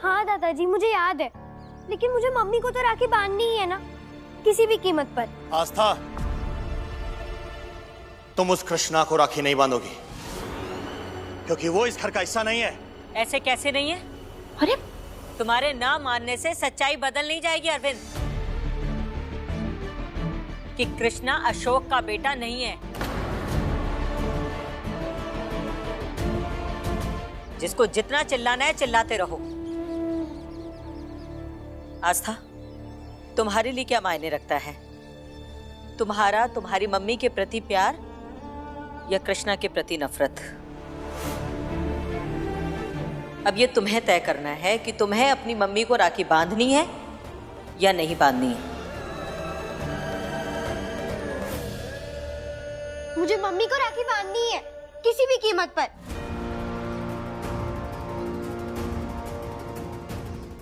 हाँ दादाजी, मुझे याद है, लेकिन मुझे मम्मी को तो राखी बांधनी ही है ना, किसी भी कीमत पर। आस्था, तुम उस कृष्णा को राखी नहीं बांधोगी, क्योंकि वो इस घर का हिस्सा नहीं है। ऐसे कैसे नहीं है? अरे तुम्हारे ना मानने से सच्चाई बदल नहीं जाएगी अरविंद, कि कृष्णा अशोक का बेटा नहीं है। जिसको जितना चिल्लाना है चिल्लाते रहो। आस्था, तुम्हारे लिए क्या मायने रखता है? तुम्हारा तुम्हारी मम्मी के प्रति प्यार या कृष्णा के प्रति नफरत? अब ये तुम्हें तय करना है कि तुम्हें अपनी मम्मी को राखी बांधनी है या नहीं बांधनी है। मुझे मम्मी को राखी बांधनी है, किसी भी कीमत पर।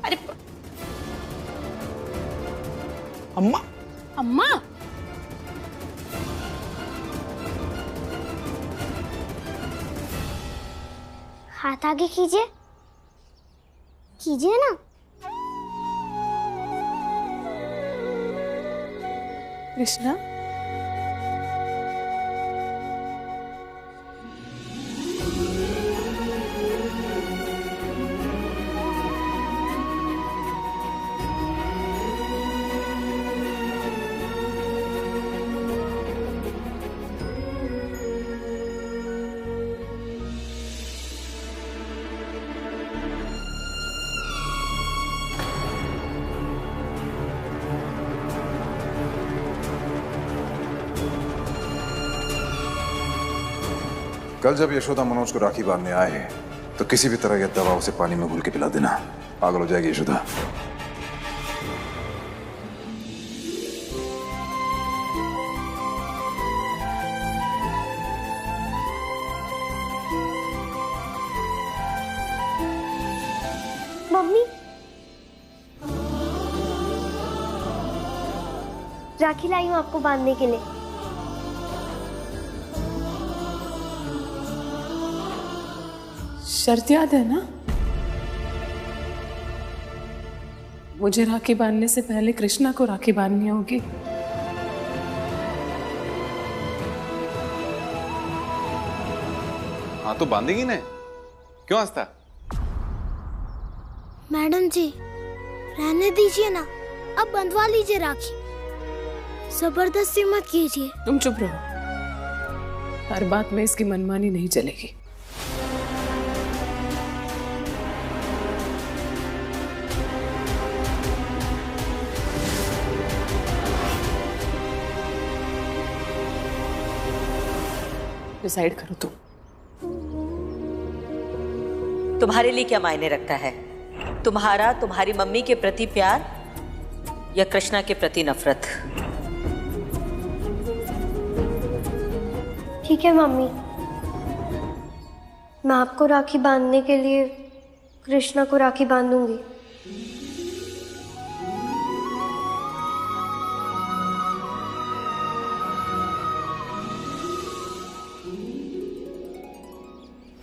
अरे अम्मा, अम्मा, हाथ आगे कीजिए, कीजिए ना। कृष्णा, कल जब यशोदा मनोज को राखी बांधने आए तो किसी भी तरह यह दवा उसे पानी में घुल के पिला देना, पागल हो जाएगी यशोदा। मम्मी, राखी लाई हूँ आपको बांधने के लिए। शर्त याद है ना? मुझे राखी बांधने से पहले कृष्णा को राखी बांधनी होगी। हाँ तो बांधेगी ना, क्यों आस्था? मैडम जी, रहने दीजिए ना, अब बंधवा लीजिए राखी, जबरदस्ती मत कीजिए। तुम चुप रहो, हर बात में इसकी मनमानी नहीं चलेगी। डिसाइड करो तुम। तुम्हारे लिए क्या मायने रखता है? तुम्हारा तुम्हारी मम्मी के प्रति प्यार या कृष्णा के प्रति नफरत? ठीक है मम्मी, मैं आपको राखी बांधने के लिए कृष्णा को राखी बांधूंगी।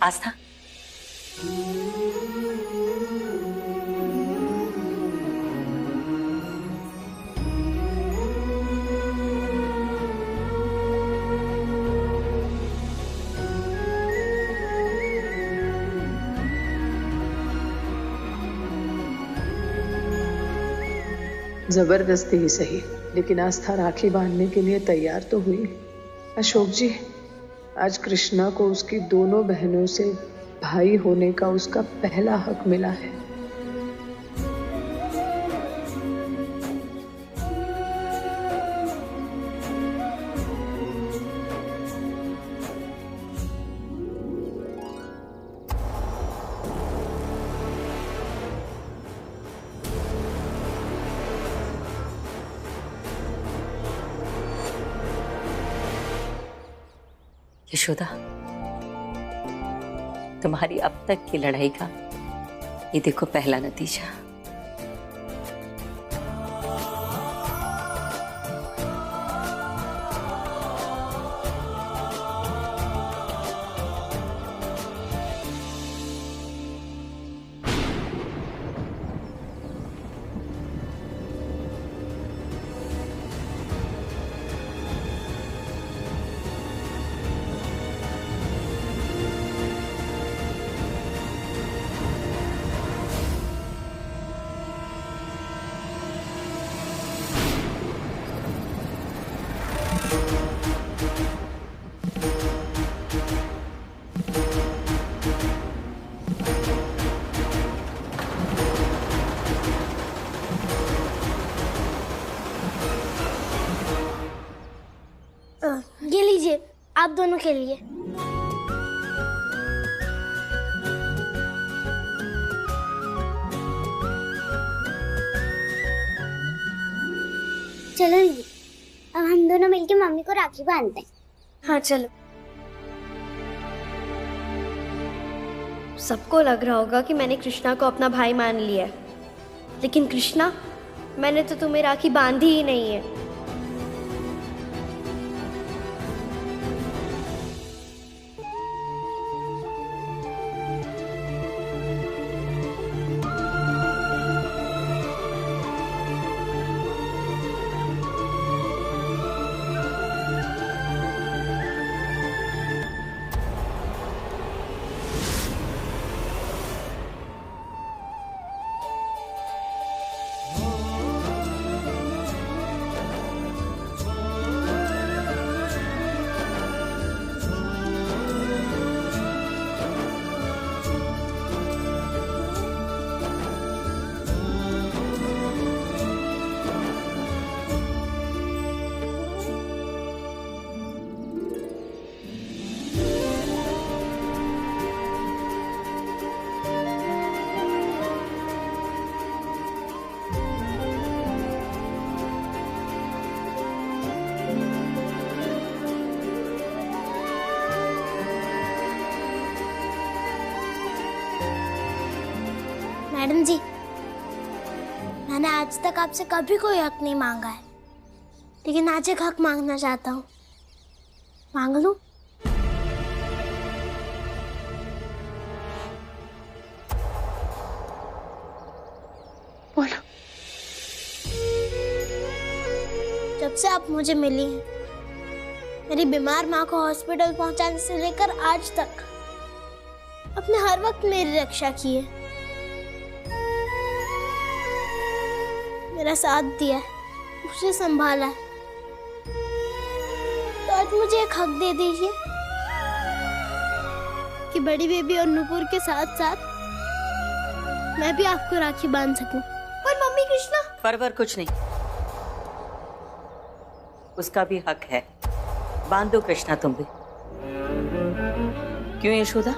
आस्था, जबरदस्ती ही सही, लेकिन आस्था राखी बांधने के लिए तैयार तो हुई। अशोक जी, आज कृष्णा को उसकी दोनों बहनों से भाई होने का उसका पहला हक मिला है। यशोदा, तुम्हारी अब तक की लड़ाई का ये देखो पहला नतीजा। दोनों के लिए। चलो दीदी, अब हम दोनों मिलके मम्मी को राखी बांधते हैं। हाँ चलो। सबको लग रहा होगा कि मैंने कृष्णा को अपना भाई मान लिया है, लेकिन कृष्णा, मैंने तो तुम्हें राखी बांधी ही नहीं है। मैडम जी, मैंने आज तक आपसे कभी कोई हक नहीं मांगा है, लेकिन आज एक हक मांगना चाहता हूँ। मांग लूं? बोलो। जब से आप मुझे मिली हैं, मेरी बीमार माँ को हॉस्पिटल पहुंचाने से लेकर आज तक आपने हर वक्त मेरी रक्षा की है, मेरा साथ दिया है, मुझे संभाला है। तो आज मुझे एक हक दे दीजिए कि बड़ी बेबी और नूपुर के साथ साथ मैं भी आपको राखी बांध सकूं। पर मम्मी, कृष्णा। परवर कुछ नहीं, उसका भी हक है। बांध दो कृष्णा तुम भी। क्यों यशोदा?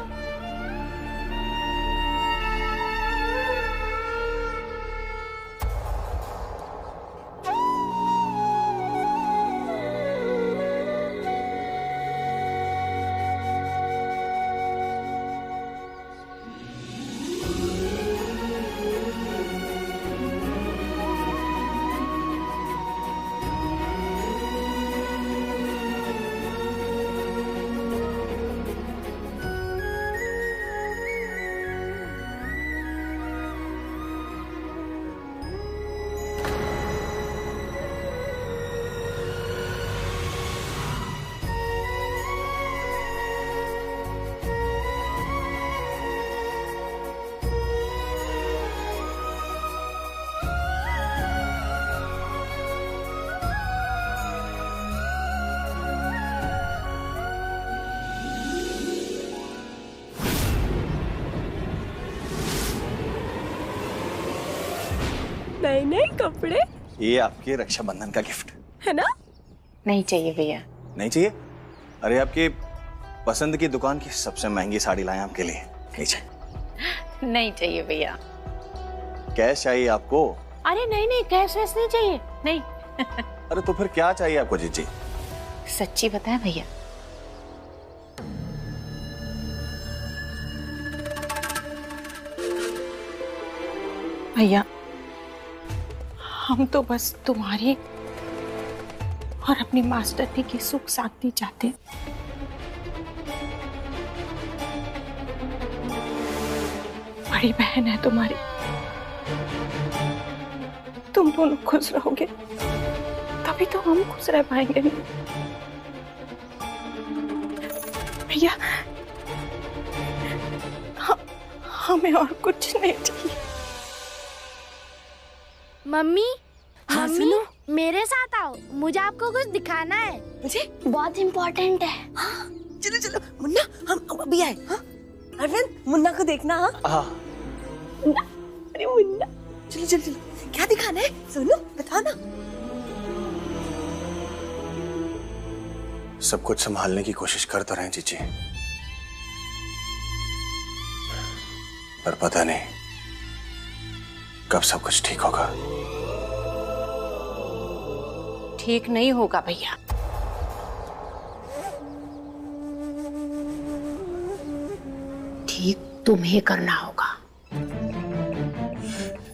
नए नए कपड़े, ये आपके रक्षाबंधन का गिफ्ट है ना? नहीं चाहिए भैया। नहीं चाहिए? अरे आपकी पसंद की दुकान की सबसे महंगी साड़ी लाए आपके लिए। नहीं चाहिए? नहीं चाहिए भैया। कैश चाहिए आपको? अरे नहीं नहीं, कैश वैस नहीं चाहिए, नहीं। अरे तो फिर क्या चाहिए आपको जीजी? सच्ची बताएं भैया, भैया हम तो बस तुम्हारी और अपनी मास्टर टी की सुख शांति चाहते हैं। बड़ी बहन है तुम्हारी, तुम दोनों खुश रहोगे तभी तो हम खुश रह पाएंगे। नहीं भैया, हमें और कुछ नहीं चाहिए। मम्मी, मम्मी मेरे साथ आओ, मुझे आपको कुछ दिखाना है। मुझे बहुत इम्पोर्टेंट है। चलो चलो मुन्ना, हम अभी आए। हाँ अरविंद, मुन्ना को देखना। हाँ मुन्ना, अरे मुन्ना, चलो चलो चलो, क्या दिखाना है? सोनू बताना। सब कुछ संभालने की कोशिश कर तो रहे जीजी, पर पता नहीं कब सब कुछ ठीक होगा। ठीक नहीं होगा भैया। ठीक तुम्हें करना होगा।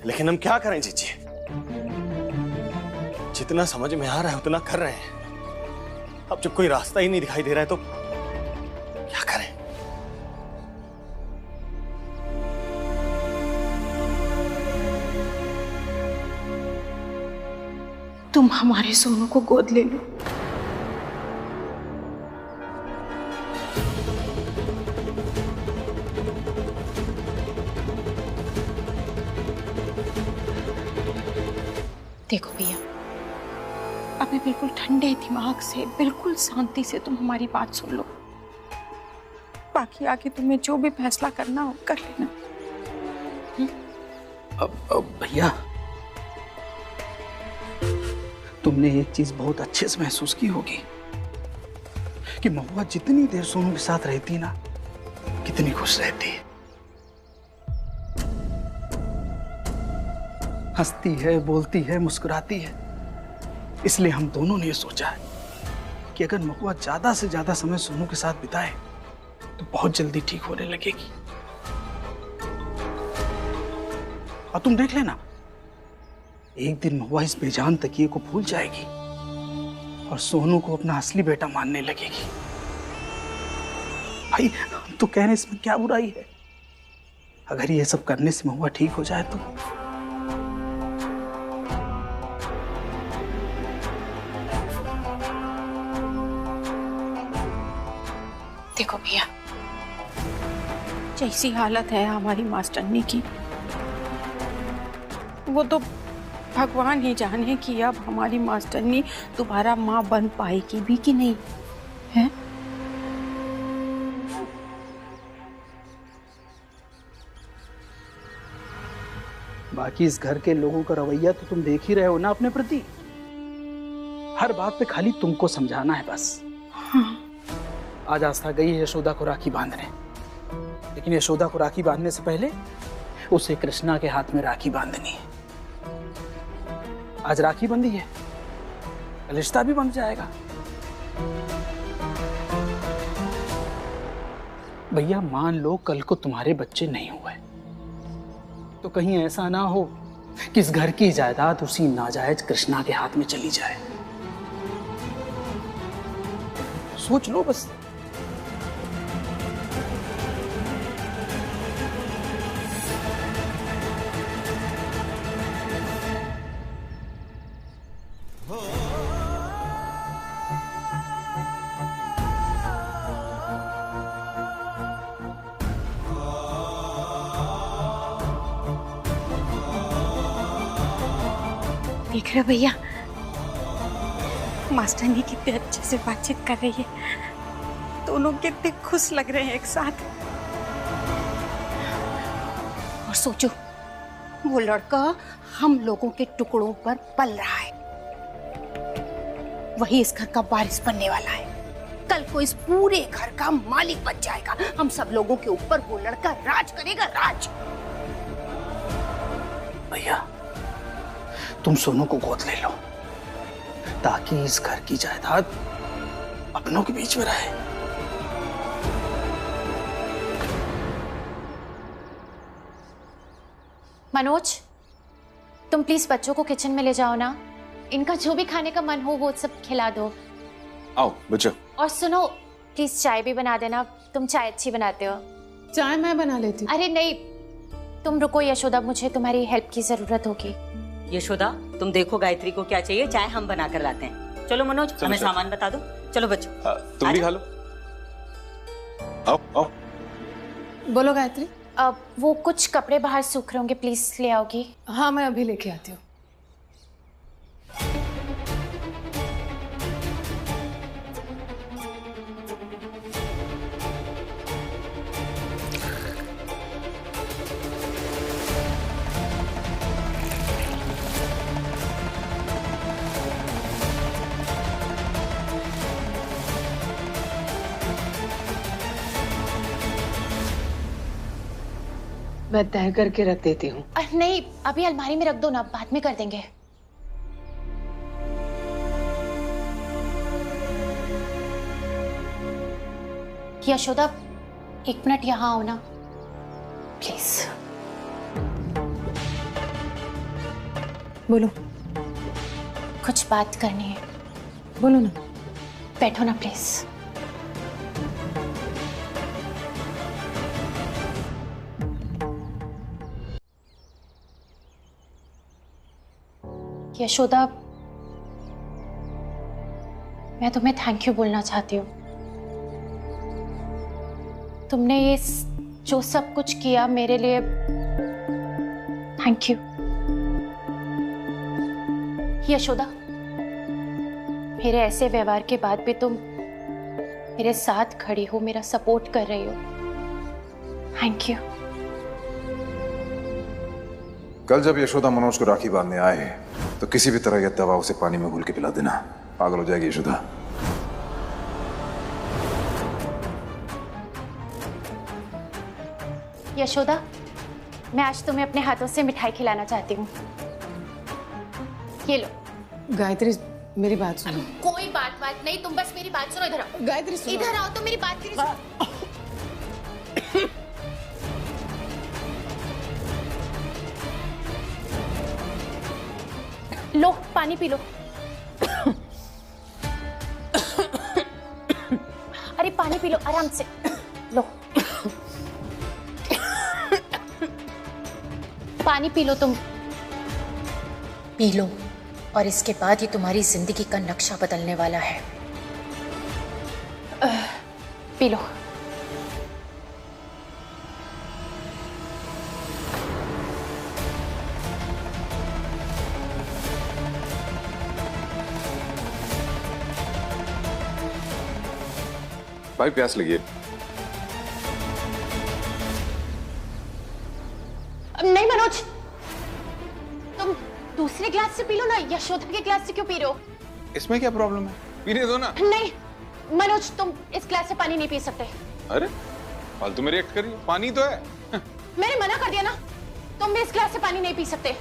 लेकिन हम क्या करें जीजी? जितना समझ में आ रहा है उतना कर रहे हैं। अब जब कोई रास्ता ही नहीं दिखाई दे रहा है तो क्या करें? तुम हमारे सोनू को गोद ले लो। देखो भैया, अभी बिल्कुल ठंडे दिमाग से, बिल्कुल शांति से तुम हमारी बात सुन लो। बाकी आगे तुम्हें जो भी फैसला करना हो कर लेना। अब भैया, तुमने एक चीज बहुत अच्छे से महसूस की होगी कि महुआ जितनी देर सोनू के साथ रहती ना, कितनी खुश रहती है। हंसती है, बोलती है, मुस्कुराती है। इसलिए हम दोनों ने ये सोचा है कि अगर महुआ ज्यादा से ज्यादा समय सोनू के साथ बिताए तो बहुत जल्दी ठीक होने लगेगी। और तुम देख लेना, एक दिन महुआ इस बेजान तकिए को भूल जाएगी और सोनू को अपना असली बेटा मानने लगेगी। भाई, हम तो कह रहे इसमें क्या बुराई है? अगर ये सब करने से महुआ ठीक हो जाए तो देखो भैया, जैसी हालत है हमारी मास्टरनी की, वो तो भगवान ही जाने कि अब हमारी मास्टरनी दोबारा माँ बन पाएगी भी कि नहीं है। बाकी इस घर के लोगों का रवैया तो तुम देख ही रहे हो ना अपने प्रति। हर बात पे खाली तुमको समझाना है बस। हाँ। आज आस्था गई है यशोदा को राखी बांधने, लेकिन यशोदा को राखी बांधने से पहले उसे कृष्णा के हाथ में राखी बांधनी है। आज राखी बंधी है, रिश्ता भी बंध जाएगा। भैया, मान लो कल को तुम्हारे बच्चे नहीं हुए तो कहीं ऐसा ना हो कि इस घर की जायदाद उसी नाजायज कृष्णा के हाथ में चली जाए। सोच लो बस। देख रहे हो भैया, मास्टरनी कितने अच्छे से बातचीत कर रही है। दोनों कितने खुश लग रहे हैं एक साथ। और सोचो, वो लड़का हम लोगों के टुकड़ों पर पल रहा है, वही इस घर का वारिस बनने वाला है। कल को इस पूरे घर का मालिक बन जाएगा। हम सब लोगों के ऊपर वो लड़का राज करेगा, राज। भैया, तुम सोनू को गोद ले लो ताकि इस घर की जायदाद अपनों के बीच में रहे। मनोज, तुम प्लीज बच्चों को किचन में ले जाओ ना। इनका जो भी खाने का मन हो वो सब खिला दो। आओ बच्चों। और सुनो, प्लीज चाय भी बना देना। तुम चाय अच्छी बनाते हो। चाय मैं बना लेती हूँ। अरे नहीं, तुम रुको यशोदा, मुझे तुम्हारी हेल्प की जरूरत होगी। यशोदा, तुम देखो गायत्री को क्या चाहिए, चाय हम बना कर लाते हैं। चलो मनोज, हमें सामान बता दो। चलो बच्चों, तुम भी खा लो। आओ आओ। बोलो गायत्री। वो कुछ कपड़े बाहर सूख रहे होंगे, प्लीज ले आओगी? हाँ, मैं अभी लेके आती हूँ। मैं तय करके रख देती हूँ। नहीं, अभी अलमारी में रख दो ना, बाद में कर देंगे। यशोदा, 1 मिनट यहाँ आओ ना प्लीज। बोलो। कुछ बात करनी है। बोलो ना। बैठो ना प्लीज। यशोदा, मैं तुम्हें थैंक यू बोलना चाहती हूँ। तुमने ये जो सब कुछ किया मेरे लिए, थैंक यू। यशोदा, मेरे ऐसे व्यवहार के बाद भी तुम मेरे साथ खड़ी हो, मेरा सपोर्ट कर रही हो, थैंक यू। कल जब यशोदा मनोज को राखी बांधने आए तो किसी भी तरह यह दवा उसे पानी में घुल के पिला देना, पागल हो जाएगी यशोदा। यशोदा, मैं आज तुम्हें अपने हाथों से मिठाई खिलाना चाहती हूँ। ये लो। गायत्री, मेरी बात सुनो। कोई बात नहीं, तुम बस मेरी बात सुनो। इधर आओ गायत्री, सुनो। इधर आओ तो मेरी बात सुनो। लो, पानी पी लो। अरे पानी पी लो आराम से, लो पानी पी लो, तुम पी लो, और इसके बाद ही तुम्हारी जिंदगी का नक्शा बदलने वाला है। P low. भाई प्यास लगी है। नहीं मनोज, तुम दूसरे ग्लास से पी लो ना, यशोदा के ग्लास से क्यों पी रहे हो? इसमें क्या प्रॉब्लम है, पीने दो ना। नहीं मनोज, तुम इस ग्लास से पानी नहीं पी सकते। अरे फालतू में रिएक्ट करिए, पानी तो है। मैंने मना कर दिया ना, तुम भी इस ग्लास से पानी नहीं पी सकते।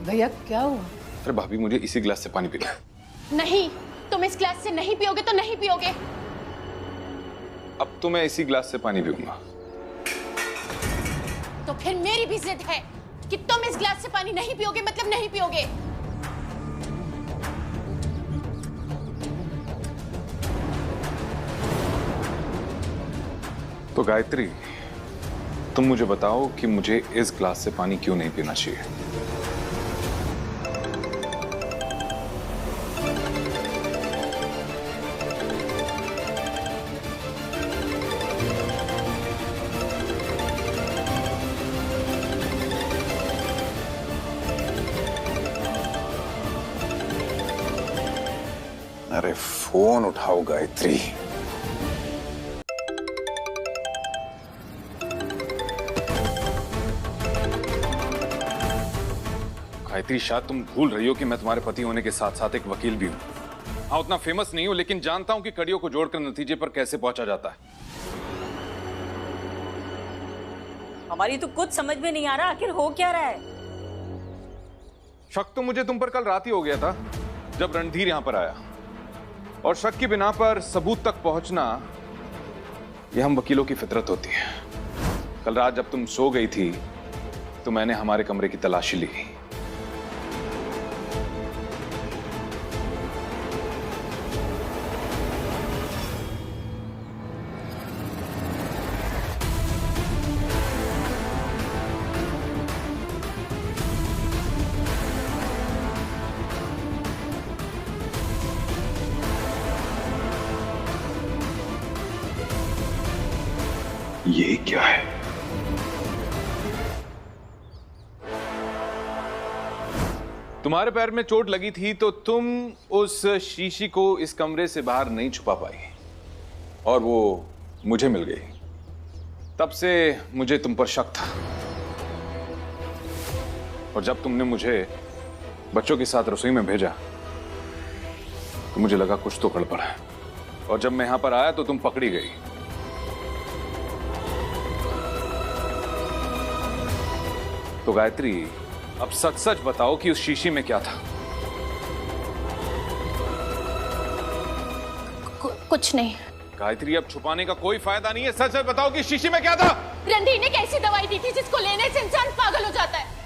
भैया क्या हुआ? अरे भाभी, मुझे इसी ग्लास से पानी पीना। नहीं, तुम इस ग्लास से नहीं पियोगे तो नहीं पियोगे। अब तो मैं इसी ग्लास से पानी पीऊंगा। तो फिर मेरी भी जिद है कि तुम इस ग्लास से पानी नहीं पियोगे, मतलब नहीं पियोगे। तो गायत्री, तुम मुझे बताओ कि मुझे इस ग्लास से पानी क्यों नहीं पीना चाहिए? अरे फोन उठाओ गायत्री। गायत्री, शायद तुम भूल रही हो कि मैं तुम्हारे पति होने के साथ साथ एक वकील भी हूं। हाँ, उतना फेमस नहीं हूं, लेकिन जानता हूं कि कड़ियों को जोड़कर नतीजे पर कैसे पहुंचा जाता है। हमारी तो कुछ समझ में नहीं आ रहा, आखिर हो क्या रहा है? शक तो मुझे तुम पर कल रात ही हो गया था जब रणधीर यहां पर आया, और शक की बिना पर सबूत तक पहुंचना यह हम वकीलों की फितरत होती है। कल रात जब तुम सो गई थी तो मैंने हमारे कमरे की तलाशी ली। ये क्या है? तुम्हारे पैर में चोट लगी थी तो तुम उस शीशी को इस कमरे से बाहर नहीं छुपा पाई, और वो मुझे मिल गई। तब से मुझे तुम पर शक था, और जब तुमने मुझे बच्चों के साथ रसोई में भेजा तो मुझे लगा कुछ तो गड़बड़ है, और जब मैं यहां पर आया तो तुम पकड़ी गई। तो गायत्री, अब सच सच बताओ कि उस शीशी में क्या था? कुछ नहीं। गायत्री, अब छुपाने का कोई फायदा नहीं है, सच सच बताओ कि शीशी में क्या था? रणधीर ने कैसी दवाई दी थी जिसको लेने से इंसान पागल हो जाता है?